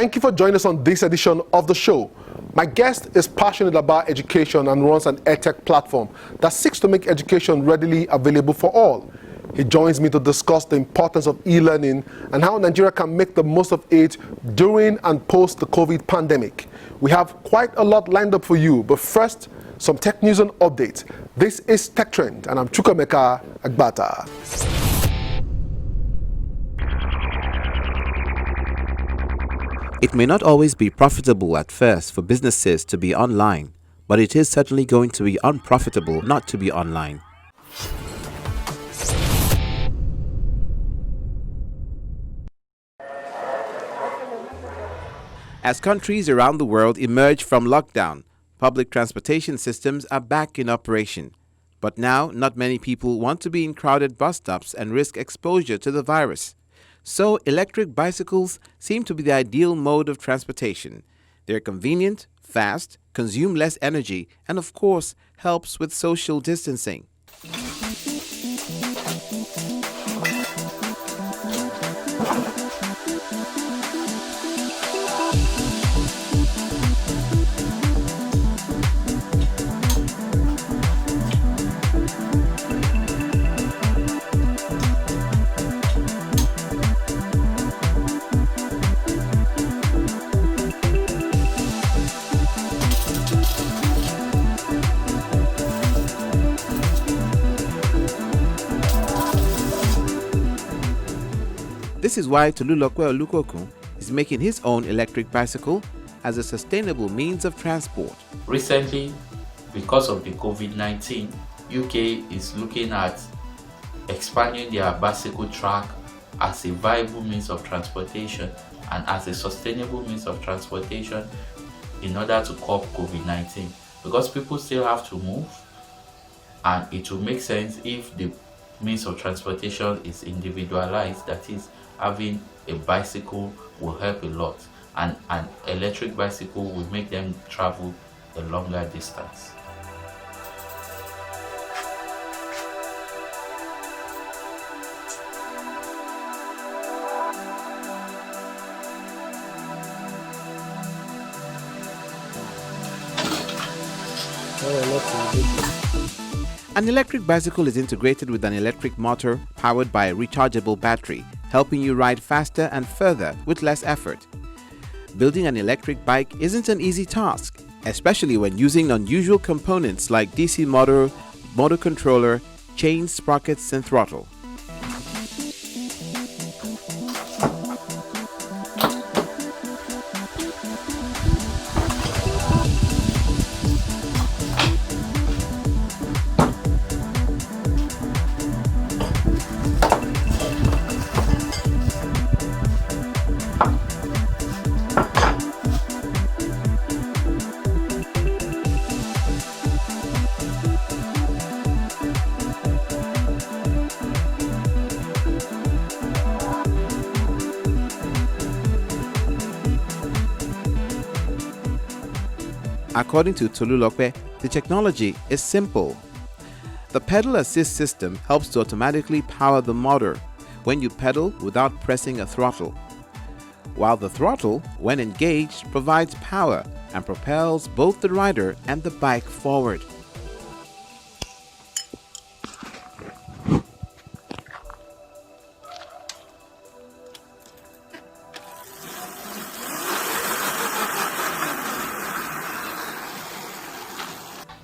Thank you for joining us on this edition of the show. My guest is passionate about education and runs an edtech platform that seeks to make education readily available for all. He joins me to discuss the importance of e-learning and how Nigeria can make the most of it during and post the COVID pandemic. We have quite a lot lined up for you, but first, some tech news and updates. This is Tech Trend, and I'm Chukwemeka Agbata. It may not always be profitable at first for businesses to be online, but it is certainly going to be unprofitable not to be online. As countries around the world emerge from lockdown, public transportation systems are back in operation. But now, not many people want to be in crowded bus stops and risk exposure to the virus. So, electric bicycles seem to be the ideal mode of transportation. They're convenient, fast, consume less energy, and of course, helps with social distancing. This is why Tolulokwe Olukokun is making his own electric bicycle as a sustainable means of transport. Recently, because of the COVID-19, UK is looking at expanding their bicycle track as a viable means of transportation and as a sustainable means of transportation in order to curb COVID-19. Because people still have to move, and it will make sense if the means of transportation is individualized, that is, having a bicycle will help a lot, and an electric bicycle will make them travel a longer distance. An electric bicycle is integrated with an electric motor powered by a rechargeable battery, helping you ride faster and further with less effort. Building an electric bike isn't an easy task, especially when using unusual components like DC motor controller, chains, sprockets, and throttle. According to Tolulokwe, the technology is simple. The pedal assist system helps to automatically power the motor when you pedal without pressing a throttle, while the throttle, when engaged, provides power and propels both the rider and the bike forward.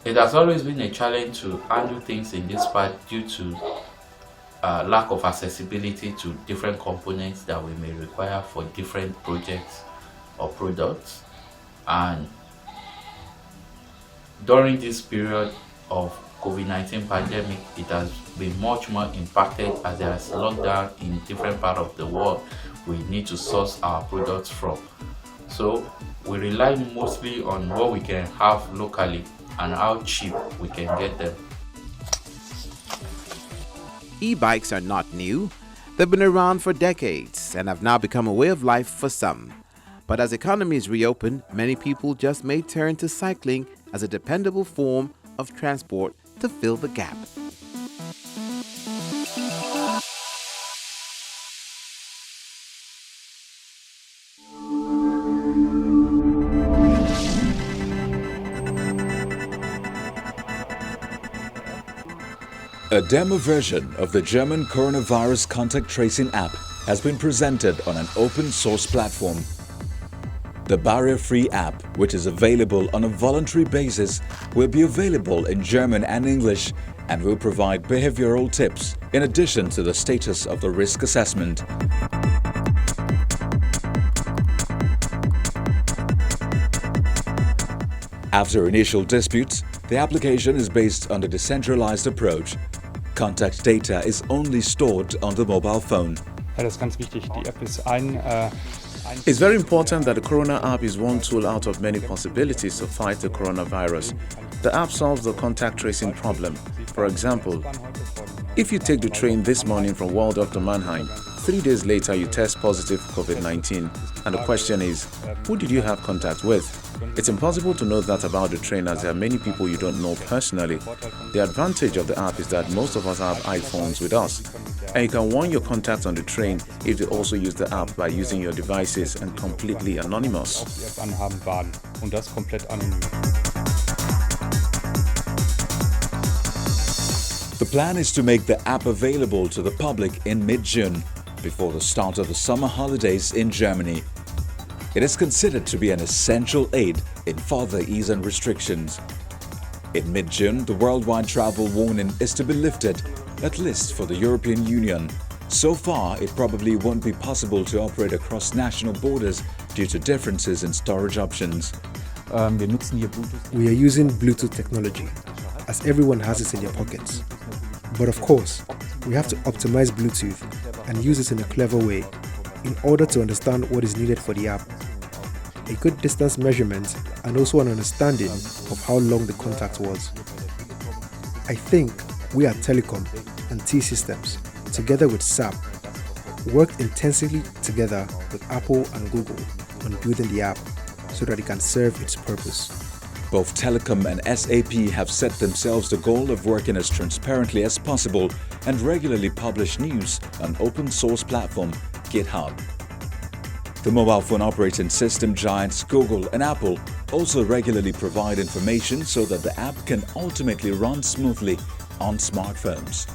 It has always been a challenge to handle things in this part due to lack of accessibility to different components that we may require for different projects or products. And during this period of COVID-19 pandemic, it has been much more impacted as there is lockdown in different parts of the world we need to source our products from. So we rely mostly on what we can have locally and how cheap we can get them. E-bikes are not new. They've been around for decades and have now become a way of life for some. But as economies reopen, many people just may turn to cycling as a dependable form of transport to fill the gap. A demo version of the German coronavirus contact tracing app has been presented on an open source platform. The barrier-free app, which is available on a voluntary basis, will be available in German and English and will provide behavioral tips in addition to the status of the risk assessment. After initial disputes, the application is based on a decentralized approach. Contact data is only stored on the mobile phone. Das ist ganz wichtig. Die App ist It's very important that the Corona app is one tool out of many possibilities to fight the coronavirus. The app solves the contact tracing problem. For example, if you take the train this morning from Waldorf to Mannheim, 3 days later you test positive for COVID-19, and the question is, who did you have contact with? It's impossible to know that about the train as there are many people you don't know personally. The advantage of the app is that most of us have iPhones with us, and you can warn your contacts on the train if they also use the app by using your devices and completely anonymous. The plan is to make the app available to the public in mid-June, before the start of the summer holidays in Germany. It is considered to be an essential aid in further easing restrictions. In mid-June, the worldwide travel warning is to be lifted, at least for the European Union. So far, it probably won't be possible to operate across national borders due to differences in storage options. We are using Bluetooth technology, as everyone has it in their pockets. But of course, we have to optimize Bluetooth and use it in a clever way in order to understand what is needed for the app. A good distance measurement and also an understanding of how long the contact was. I think we at Telecom and T-Systems, together with SAP, worked intensively together with Apple and Google on building the app so that it can serve its purpose. Both Telecom and SAP have set themselves the goal of working as transparently as possible and regularly publish news on open source platform GitHub. The mobile phone operating system giants Google and Apple also regularly provide information so that the app can ultimately run smoothly on smartphones.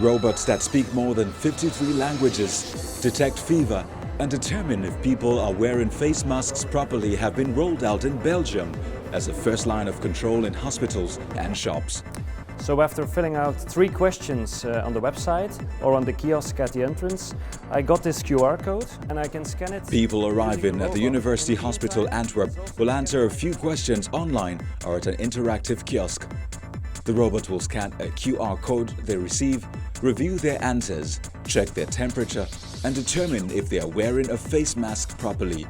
Robots that speak more than 53 languages, detect fever, and determine if people are wearing face masks properly have been rolled out in Belgium as a first line of control in hospitals and shops. So after filling out 3 questions on the website or on the kiosk at the entrance, I got this QR code and I can scan it. People arriving at the University Hospital Antwerp will answer a few questions online or at an interactive kiosk. The robot will scan a QR code they receive, review their answers, check their temperature, and determine if they are wearing a face mask properly.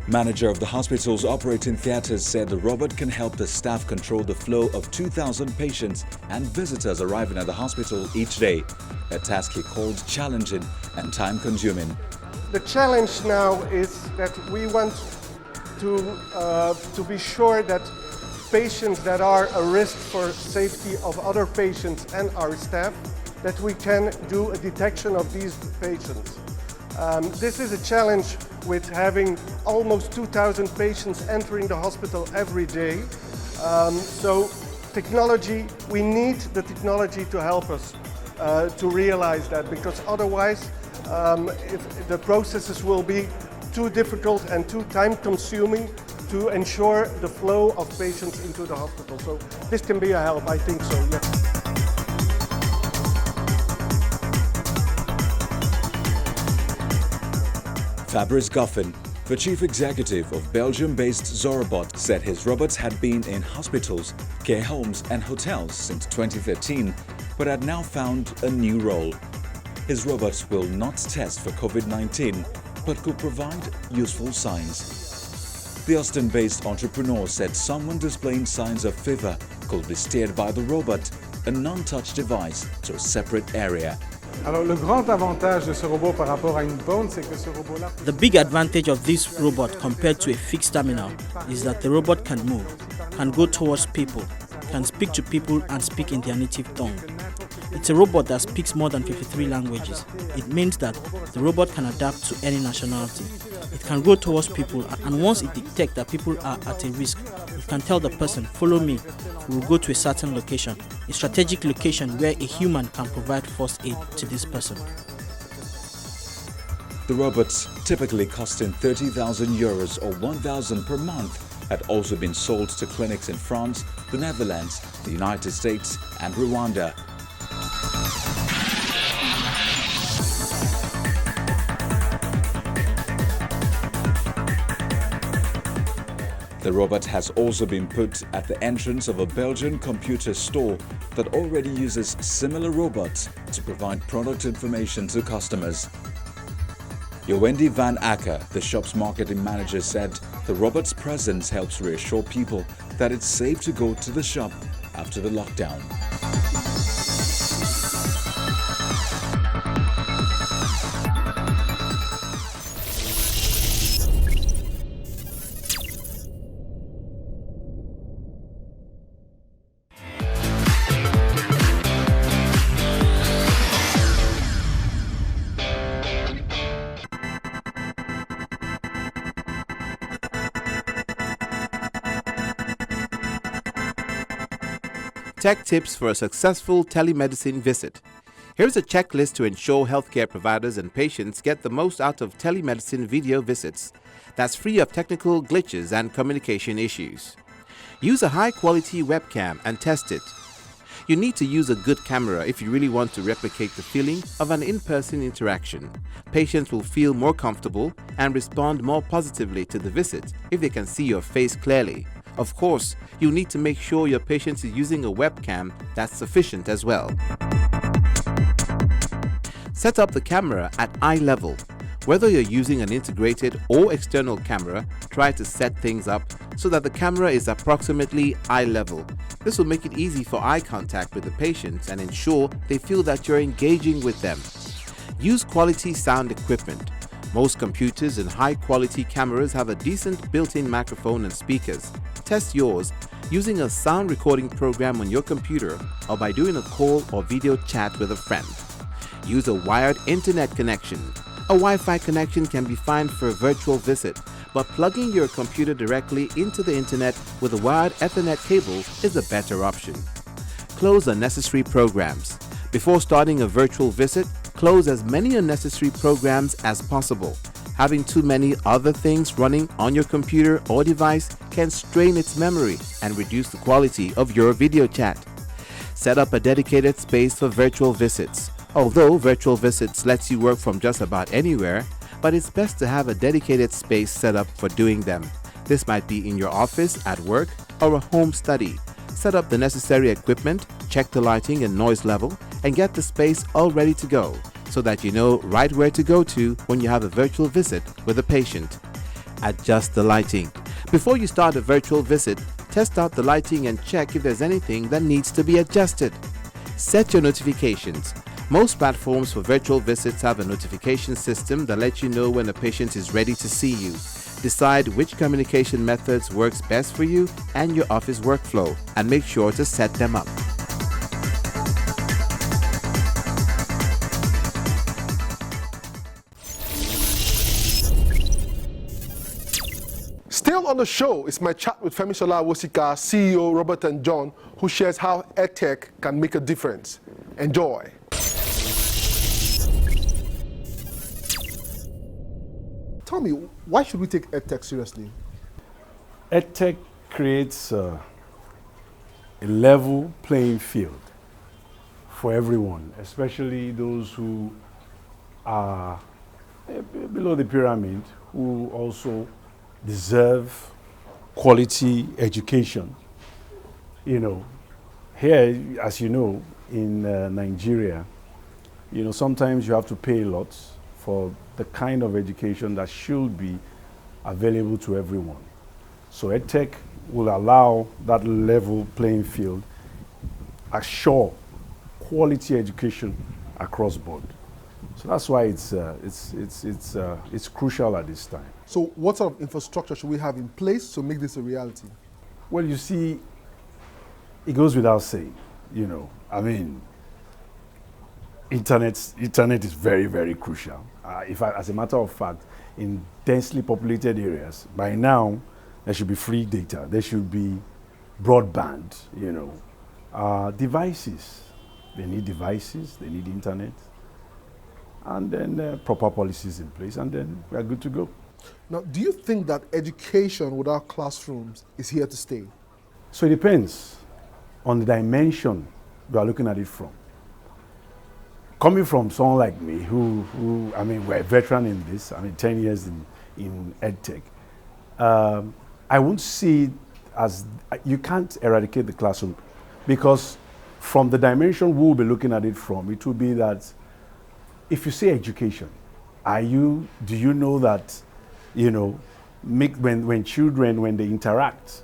Manager of the hospital's operating theatres said the robot can help the staff control the flow of 2,000 patients and visitors arriving at the hospital each day, a task he called challenging and time-consuming. The challenge now is that we want to be sure that patients that are a risk for safety of other patients and our staff, that we can do a detection of these patients. This is a challenge with having almost 2,000 patients entering the hospital every day. So technology, we need the technology to help us to realize that, because otherwise if the processes will be too difficult and too time-consuming to ensure the flow of patients into the hospital. So this can be a help, I think so, yes. Fabrice Goffin, the chief executive of Belgium-based Zorobot, said his robots had been in hospitals, care homes and hotels since 2013, but had now found a new role. His robots will not test for COVID-19, but could provide useful signs. The Austin-based entrepreneur said someone displaying signs of fever could be steered by the robot, a non-touch device, to a separate area. The big advantage of this robot compared to a fixed terminal is that the robot can move, can go towards people, can speak to people and speak in their native tongue. It's a robot that speaks more than 53 languages. It means that the robot can adapt to any nationality. It can go towards people, and once it detects that people are at a risk, it can tell the person, follow me, we will go to a certain location, a strategic location where a human can provide first aid to this person. The robots, typically costing €30,000 or €1,000 per month, had also been sold to clinics in France, the Netherlands, the United States and Rwanda. The robot has also been put at the entrance of a Belgian computer store that already uses similar robots to provide product information to customers. Jowendi van Acker, the shop's marketing manager, said the robot's presence helps reassure people that it's safe to go to the shop after the lockdown. Tech tips for a successful telemedicine visit. Here's a checklist to ensure healthcare providers and patients get the most out of telemedicine video visits that's free of technical glitches and communication issues. Use a high-quality webcam and test it. You need to use a good camera if you really want to replicate the feeling of an in-person interaction. Patients will feel more comfortable and respond more positively to the visit if they can see your face clearly. Of course, you need to make sure your patient is using a webcam that's sufficient as well. Set up the camera at eye level. Whether you're using an integrated or external camera, try to set things up so that the camera is approximately eye level. This will make it easy for eye contact with the patient and ensure they feel that you're engaging with them. Use quality sound equipment. Most computers and high-quality cameras have a decent built-in microphone and speakers. Test yours using a sound recording program on your computer or by doing a call or video chat with a friend. Use a wired internet connection. A Wi-Fi connection can be fine for a virtual visit, but plugging your computer directly into the internet with a wired Ethernet cable is a better option. Close unnecessary programs. Before starting a virtual visit, close as many unnecessary programs as possible. Having too many other things running on your computer or device can strain its memory and reduce the quality of your video chat. Set up a dedicated space for virtual visits. Although virtual visits lets you work from just about anywhere, but it's best to have a dedicated space set up for doing them. This might be in your office, at work, or a home study. Set up the necessary equipment, check the lighting and noise level, and get the space all ready to go, so that you know right where to go to when you have a virtual visit with a patient. Adjust the lighting. Before you start a virtual visit, test out the lighting and check if there's anything that needs to be adjusted. Set your notifications. Most platforms for virtual visits have a notification system that lets you know when a patient is ready to see you. Decide which communication methods works best for you and your office workflow, and make sure to set them up. Still on the show is my chat with Femisola Awosika, CEO, Robert and John, who shares how EdTech can make a difference. Enjoy. Tell me, why should we take EdTech seriously? EdTech creates a level playing field for everyone, especially those who are below the pyramid, who also deserve quality education. You know, here, as you know, in Nigeria, you know, sometimes you have to pay a lot for the kind of education that should be available to everyone. So EdTech will allow that level playing field, assure quality education across board. So that's why it's crucial at this time. So what sort of infrastructure should we have in place to make this a reality? Well, you see, it goes without saying, you know. I mean, internet is very, very crucial. As a matter of fact, in densely populated areas, by now, there should be free data. There should be broadband, you know. Devices. They need devices, they need internet. And then proper policies in place, and then we are good to go. Now, do you think that education without classrooms is here to stay? So it depends on the dimension you are looking at it from. Coming from someone like me, who I mean, we're a veteran in this, I mean, 10 years in EdTech, I won't see it as, you can't eradicate the classroom, because from the dimension we'll be looking at it from, it will be that if you say education, do you know that, you know, when children, when they interact,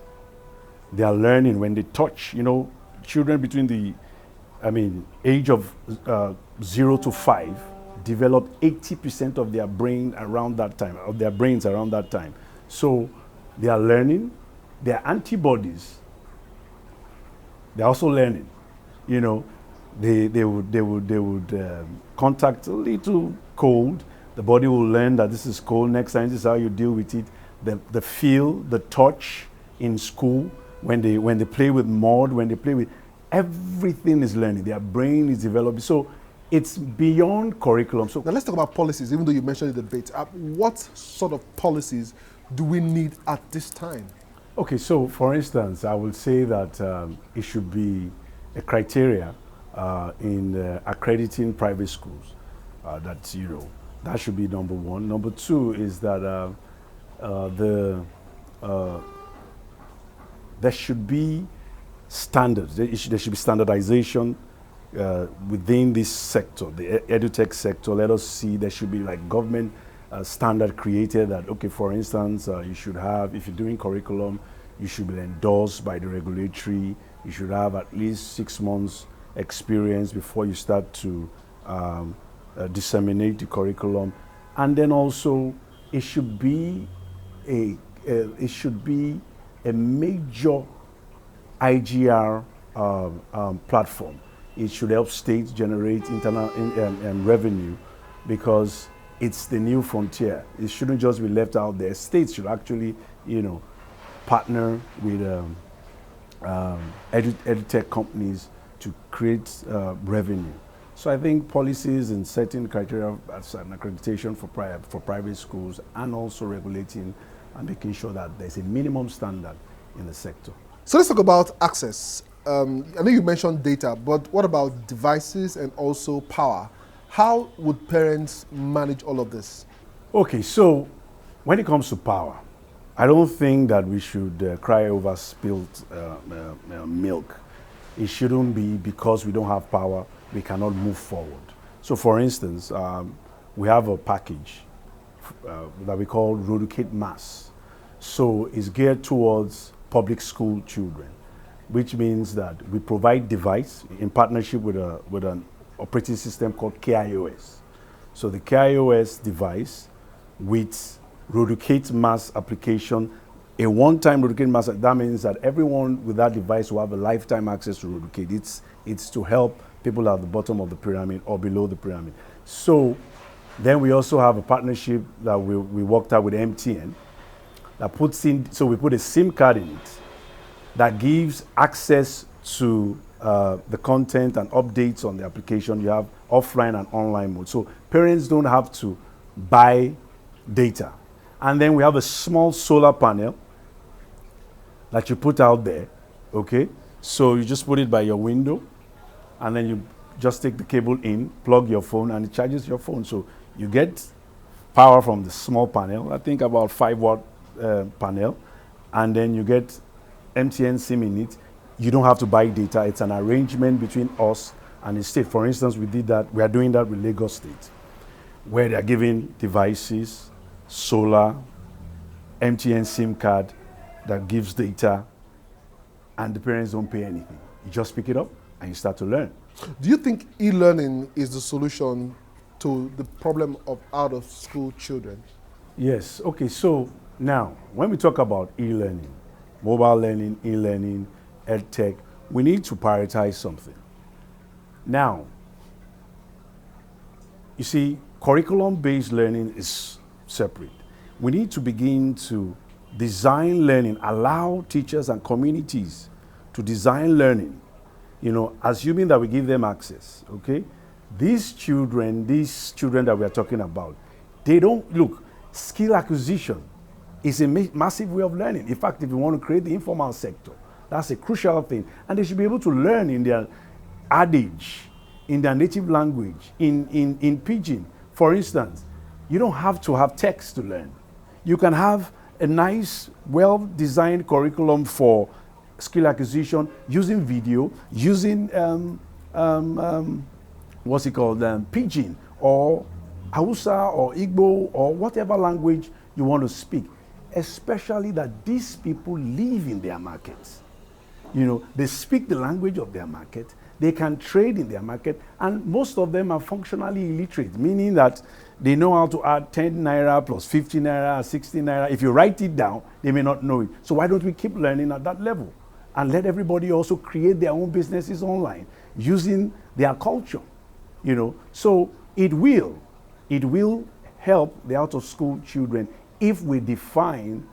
they are learning, when they touch, you know, children between the, age of 0 to 5 develop 80% of their brains around that time, So they are learning, their antibodies, they're also learning, you know. They would contact a little cold. The body will learn that this is cold. Next time, this is how you deal with it. The feel, the touch in school, when they play with mud, when they play with, everything is learning. Their brain is developing. So it's beyond curriculum. So now let's talk about policies. Even though you mentioned the debate, what sort of policies do we need at this time? Okay, so for instance, I will say that it should be a criteria in accrediting private schools. That, you know, that should be number one. Number two is that there should be standards. There should be standardization within this sector, the edutech sector. Let us see, there should be like government standard created that, okay, for instance, you should have, if you're doing curriculum, you should be endorsed by the regulatory. You should have at least 6 months experience before you start to disseminate the curriculum. And then also, it should be a major IGR platform. It should help states generate internal revenue, because it's the new frontier. It shouldn't just be left out there. States should actually, you know, partner with edutech companies to create revenue. So I think policies and setting criteria as an accreditation for private schools, and also regulating and making sure that there's a minimum standard in the sector. So let's talk about access. I know you mentioned data, but what about devices and also power? How would parents manage all of this? Okay, so when it comes to power, I don't think that we should cry over spilled milk. It shouldn't be because we don't have power, we cannot move forward. So for instance, we have a package that we call Rodukate Mass. So it's geared towards public school children, which means that we provide device in partnership with an operating system called KIOS. So the KIOS device with Rodukate Mass application, a one-time Rodukate Mass, that means that everyone with that device will have a lifetime access to Rodukate. It's to help people at the bottom of the pyramid or below the pyramid. So then we also have a partnership that we worked out with MTN that puts in, so we put a SIM card in it that gives access to the content and updates on the application. You have offline and online mode. So parents don't have to buy data. And then we have a small solar panel that you put out there, okay? So you just put it by your window, and then you just take the cable in, plug your phone, and it charges your phone. So you get power from the small panel, I think about 5-watt panel, and then you get MTN SIM in it. You don't have to buy data. It's an arrangement between us and the state. For instance, we are doing that with Lagos State, where they're giving devices, solar, MTN SIM card that gives data, and the parents don't pay anything. You just pick it up and you start to learn. Do you think e-learning is the solution to the problem of out-of-school children? Yes. Okay, so now, when we talk about e-learning, mobile learning, e-learning, EdTech, we need to prioritize something. Now, you see, curriculum-based learning is separate. We need to begin to design learning, allow teachers and communities to design learning, assuming that we give them access, okay? These children that we are talking about, they don't, look, skill acquisition is a massive way of learning. In fact, if you want to create the informal sector, that's a crucial thing. And they should be able to learn in their adage, in their native language, in pidgin. For instance, you don't have to have text to learn. You can have a nice, well-designed curriculum for skill acquisition using video, using pidgin or Hausa or Igbo or whatever language you want to speak, especially that these people live in their markets. They speak the language of their market, they can trade in their market, and most of them are functionally illiterate, meaning that they know how to add 10 naira plus 50 naira, 60 naira. If you write it down, they may not know it. So why don't we keep learning at that level and let everybody also create their own businesses online using their culture, So it will help the out-of-school children if we define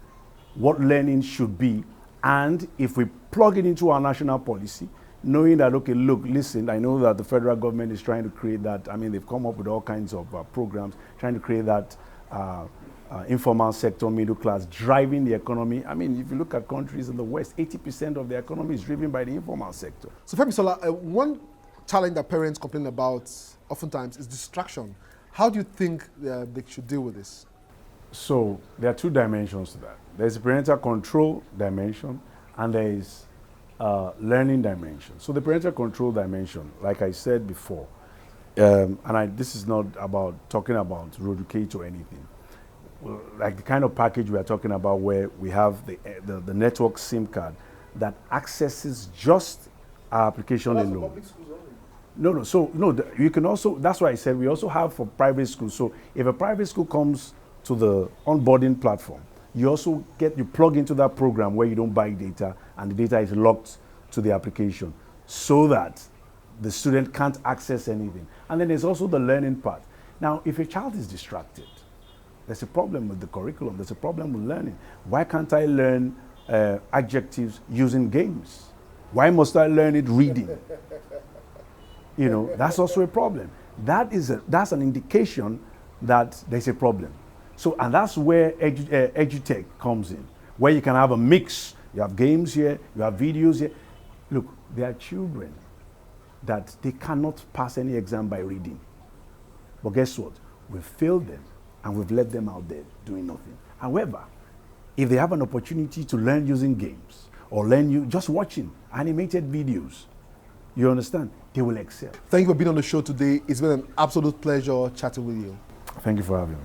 what learning should be, and if we plug it into our national policy, knowing that, okay, look, listen, I know that the federal government is trying to create that. I mean, they've come up with all kinds of programs trying to create that informal sector, middle class, driving the economy. I mean, if you look at countries in the West, 80% of the economy is driven by the informal sector. So Femisola, one challenge that parents complain about oftentimes is distraction. How do you think they should deal with this? So there are two dimensions to that. There's a parental control dimension and there is learning dimension. So the parental control dimension, like I said before, this is not about talking about Roducate or anything. Well, like the kind of package we are talking about where we have the network SIM card that accesses just our application alone. You can also, that's why I said we also have for private schools. So if a private school comes to the onboarding platform, you plug into that program where you don't buy data and the data is locked to the application so that the student can't access anything. And then there's also the learning part. Now, if a child is distracted, there's a problem with the curriculum, there's a problem with learning. Why can't I learn adjectives using games? Why must I learn it reading? That's also a problem. That's an indication that there's a problem. So, and that's where EduTech comes in, where you can have a mix. You have games here, you have videos here. Look, there are children that they cannot pass any exam by reading. But guess what? We've failed them and we've let them out there doing nothing. However, if they have an opportunity to learn using games or learn just watching animated videos, you understand, they will excel. Thank you for being on the show today. It's been an absolute pleasure chatting with you. Thank you for having me.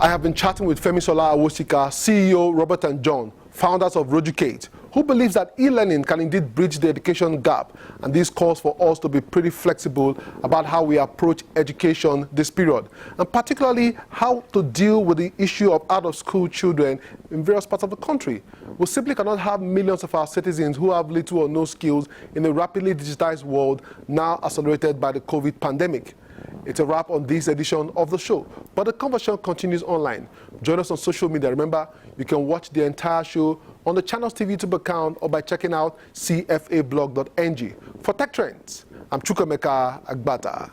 I have been chatting with Femisola Awosika, CEO, Robert and John, founders of Roducate, who believes that e-learning can indeed bridge the education gap, and this calls for us to be pretty flexible about how we approach education this period, and particularly how to deal with the issue of out-of-school children in various parts of the country. We simply cannot have millions of our citizens who have little or no skills in a rapidly digitized world now accelerated by the COVID pandemic. It's a wrap on this edition of the show, but the conversation continues online. Join us on social media. Remember, you can watch the entire show on the Channels TV YouTube account or by checking out cfablog.ng. For Tech Trends, I'm Chukwemeka Agbata.